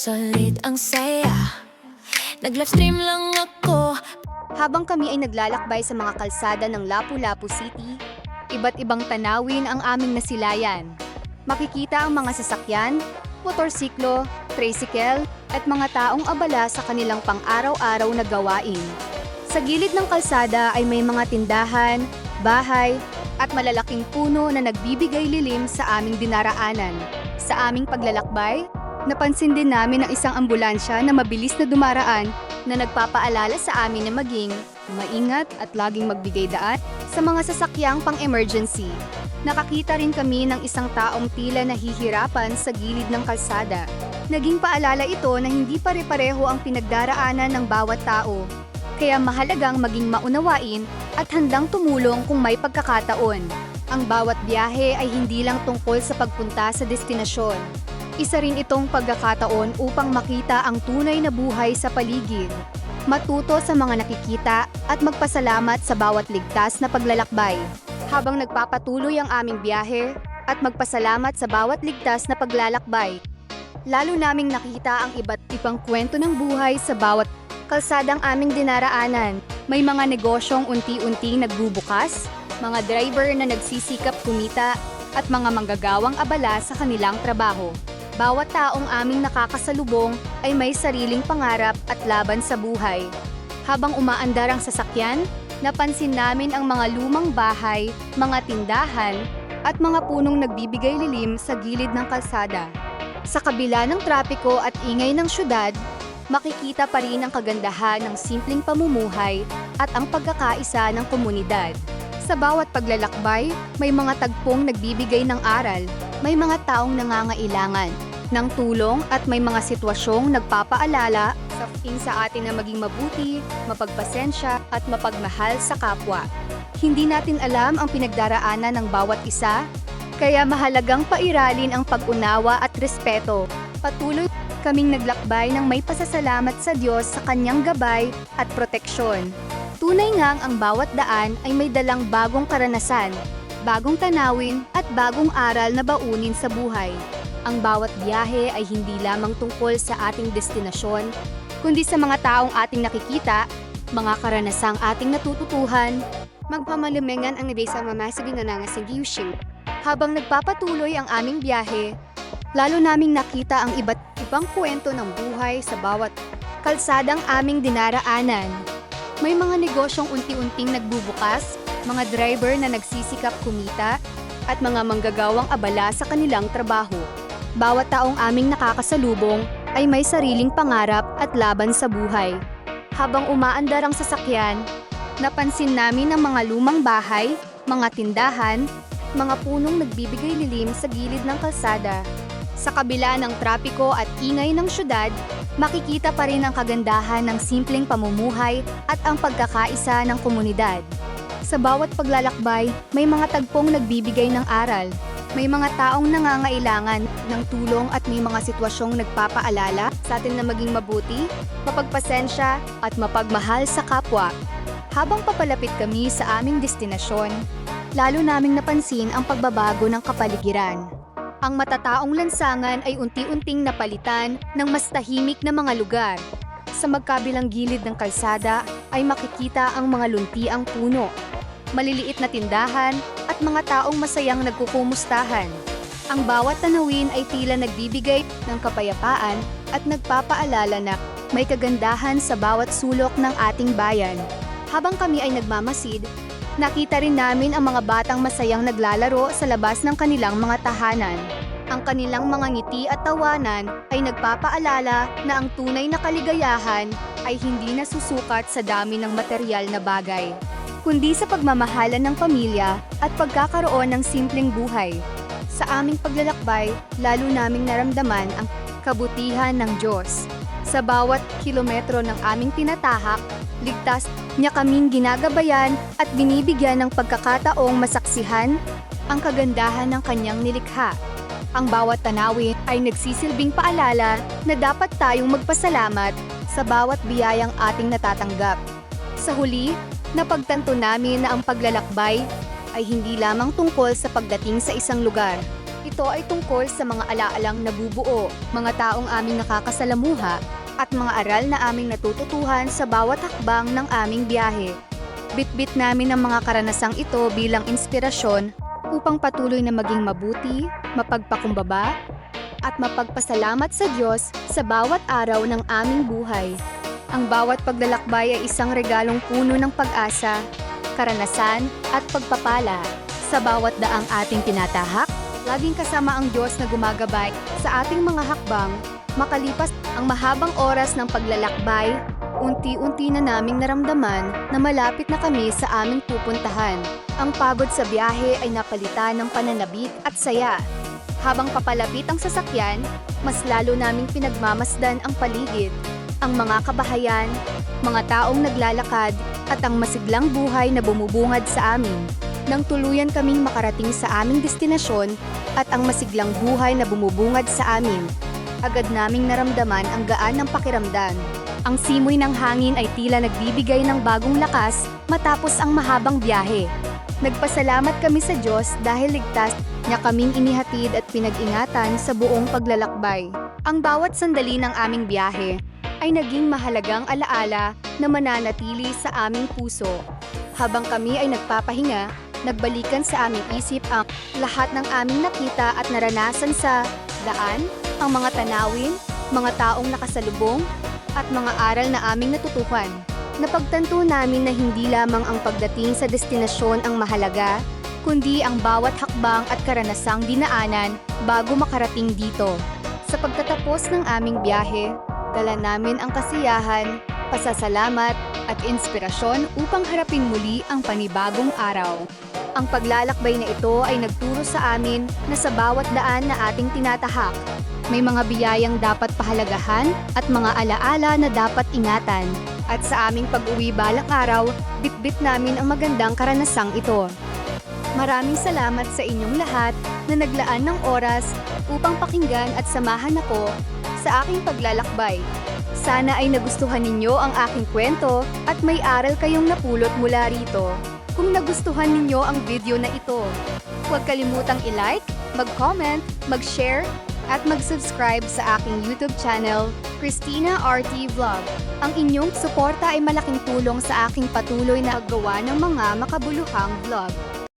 Solid ang saya. Nag-livestream lang ako. Habang kami ay naglalakbay sa mga kalsada ng Lapu-Lapu City, iba't ibang tanawin ang aming nasilayan. Makikita ang mga sasakyan, motorsiklo, tricycle, at mga taong abala sa kanilang pang-araw-araw na gawain. Sa gilid ng kalsada ay may mga tindahan, bahay, at malalaking puno na nagbibigay lilim sa aming dinaraanan. Sa aming paglalakbay, napansin din namin ang isang ambulansya na mabilis na dumaraan na nagpapaalala sa amin na maging maingat at laging magbigay daan sa mga sasakyang pang-emergency. Nakakita rin kami ng isang taong tila nahihirapan sa gilid ng kalsada. Naging paalala ito na hindi pare-pareho ang pinagdaraanan ng bawat tao. Kaya mahalagang maging maunawain at handang tumulong kung may pagkakataon. Ang bawat biyahe ay hindi lang tungkol sa pagpunta sa destinasyon. Isa rin itong pagkakataon upang makita ang tunay na buhay sa paligid. Matuto sa mga nakikita at magpasalamat sa bawat ligtas na paglalakbay. Habang nagpapatuloy ang aming biyahe at magpasalamat sa bawat ligtas na paglalakbay, lalo naming nakita ang iba't ibang kwento ng buhay sa bawat kalsadang aming dinaraanan. May mga negosyong unti-unting nagbubukas, mga driver na nagsisikap kumita, at mga manggagawang abala sa kanilang trabaho. Bawat taong aming nakakasalubong ay may sariling pangarap at laban sa buhay. Habang umaandar ang sasakyan, napansin namin ang mga lumang bahay, mga tindahan, at mga punong nagbibigay lilim sa gilid ng kalsada. Sa kabila ng trapiko at ingay ng syudad, makikita pa rin ang kagandahan ng simpleng pamumuhay at ang pagkakaisa ng komunidad. Sa bawat paglalakbay, may mga tagpong nagbibigay ng aral, may mga taong nangangailangan ng tulong at may mga sitwasyong nagpapaalala sa atin na maging mabuti, mapagpasensya at mapagmahal sa kapwa. Hindi natin alam ang pinagdaraanan ng bawat isa, kaya mahalagang pairalin ang pag-unawa at respeto. Patuloy kaming naglakbay ng may pasasalamat sa Diyos sa kanyang gabay at proteksyon. Tunay ngang ang bawat daan ay may dalang bagong karanasan, bagong tanawin at bagong aral na baunin sa buhay. Ang bawat biyahe ay hindi lamang tungkol sa ating destinasyon, kundi sa mga taong ating nakikita, mga karanasang ating natututuhan. Magpamalumengan ang nabisa mamasagin na nangasigiyushin. Habang nagpapatuloy ang aming biyahe, lalo naming nakita ang iba't ibang kwento ng buhay sa bawat kalsadang aming dinaraanan. May mga negosyong unti-unting nagbubukas, mga driver na nagsisikap kumita, at mga manggagawang abala sa kanilang trabaho. Bawat taong aming nakakasalubong ay may sariling pangarap at laban sa buhay. Habang umaandar ang sasakyan, napansin namin ang mga lumang bahay, mga tindahan, mga punong nagbibigay lilim sa gilid ng kalsada. Sa kabila ng trapiko at ingay ng syudad, makikita pa rin ang kagandahan ng simpleng pamumuhay at ang pagkakaisa ng komunidad. Sa bawat paglalakbay, may mga tagpong nagbibigay ng aral. May mga taong nangangailangan ng tulong at may mga sitwasyong nagpapaalala sa atin na maging mabuti, mapagpasensya at mapagmahal sa kapwa. Habang papalapit kami sa aming destinasyon, lalo naming napansin ang pagbabago ng kapaligiran. Ang matataong lansangan ay unti-unting napalitan ng mas tahimik na mga lugar. Sa magkabilang gilid ng kalsada ay makikita ang mga luntiang puno, maliliit na tindahan at mga taong masayang nagkukumustahan. Ang bawat tanawin ay tila nagbibigay ng kapayapaan at nagpapaalala na may kagandahan sa bawat sulok ng ating bayan. Habang kami ay nagmamasid, nakita rin namin ang mga batang masayang naglalaro sa labas ng kanilang mga tahanan. Ang kanilang mga ngiti at tawanan ay nagpapaalala na ang tunay na kaligayahan ay hindi nasusukat sa dami ng material na bagay, kundi sa pagmamahalan ng pamilya at pagkakaroon ng simpleng buhay. Sa aming paglalakbay, lalo naming naramdaman ang kabutihan ng Diyos. Sa bawat kilometro ng aming tinatahak, ligtas niya kaming ginagabayan at binibigyan ng pagkakataong masaksihan ang kagandahan ng kanyang nilikha. Ang bawat tanawin ay nagsisilbing paalala na dapat tayong magpasalamat sa bawat biyayang ating natatanggap. Sa huli, napagtanto namin na ang paglalakbay ay hindi lamang tungkol sa pagdating sa isang lugar. Ito ito ay tungkol sa mga alaalang nabubuo, mga taong aming nakakasalamuha, at mga aral na aming natututuhan sa bawat hakbang ng aming biyahe. Bitbit namin ang mga karanasang ito bilang inspirasyon upang patuloy na maging mabuti, mapagpakumbaba, at mapagpasalamat sa Diyos sa bawat araw ng aming buhay. Ang bawat paglalakbay ay isang regalong puno ng pag-asa, karanasan, at pagpapala. Sa bawat daang ating tinatahak, laging kasama ang Diyos na gumagabay sa ating mga hakbang. Makalipas ang mahabang oras ng paglalakbay, unti-unti na naming naramdaman na malapit na kami sa aming pupuntahan. Ang pagod sa biyahe ay napalitan ng pananabik at saya. Habang papalapit ang sasakyan, mas lalo naming pinagmamasdan ang paligid, ang mga kabahayan, mga taong naglalakad, at ang masiglang buhay na bumubungad sa amin. Nang tuluyan kaming makarating sa aming destinasyon at ang masiglang buhay na bumubungad sa amin, agad naming naramdaman ang gaan ng pakiramdam. Ang simoy ng hangin ay tila nagbibigay ng bagong lakas matapos ang mahabang biyahe. Nagpasalamat kami sa Diyos dahil ligtas niya kaming inihatid at pinag-ingatan sa buong paglalakbay. Ang bawat sandali ng aming biyahe ay naging mahalagang alaala na mananatili sa aming puso. Habang kami ay nagpapahinga, nagbalikan sa aming isip ang lahat ng aming nakita at naranasan sa daan, ang mga tanawin, mga taong nakasalubong, at mga aral na aming natutuhan. Napagtanto namin na hindi lamang ang pagdating sa destinasyon ang mahalaga, kundi ang bawat hakbang at karanasang dinaanan bago makarating dito. Sa pagtatapos ng aming biyahe, dala namin ang kasiyahan, pasasalamat, at inspirasyon upang harapin muli ang panibagong araw. Ang paglalakbay na ito ay nagturo sa amin na sa bawat daan na ating tinatahak, may mga biyayang dapat pahalagahan at mga alaala na dapat ingatan. At sa aming pag-uwi balang araw, bitbit namin ang magandang karanasang ito. Maraming salamat sa inyong lahat na naglaan ng oras upang pakinggan at samahan ako sa aking paglalakbay. Sana ay nagustuhan ninyo ang aking kwento at may aral kayong napulot mula rito. Kung nagustuhan ninyo ang video na ito, huwag kalimutang i-like, mag-comment, mag-share, at mag-subscribe sa aking YouTube channel, Christina RT Vlog. Ang inyong suporta ay malaking tulong sa aking patuloy na paggawa ng mga makabuluhang vlog.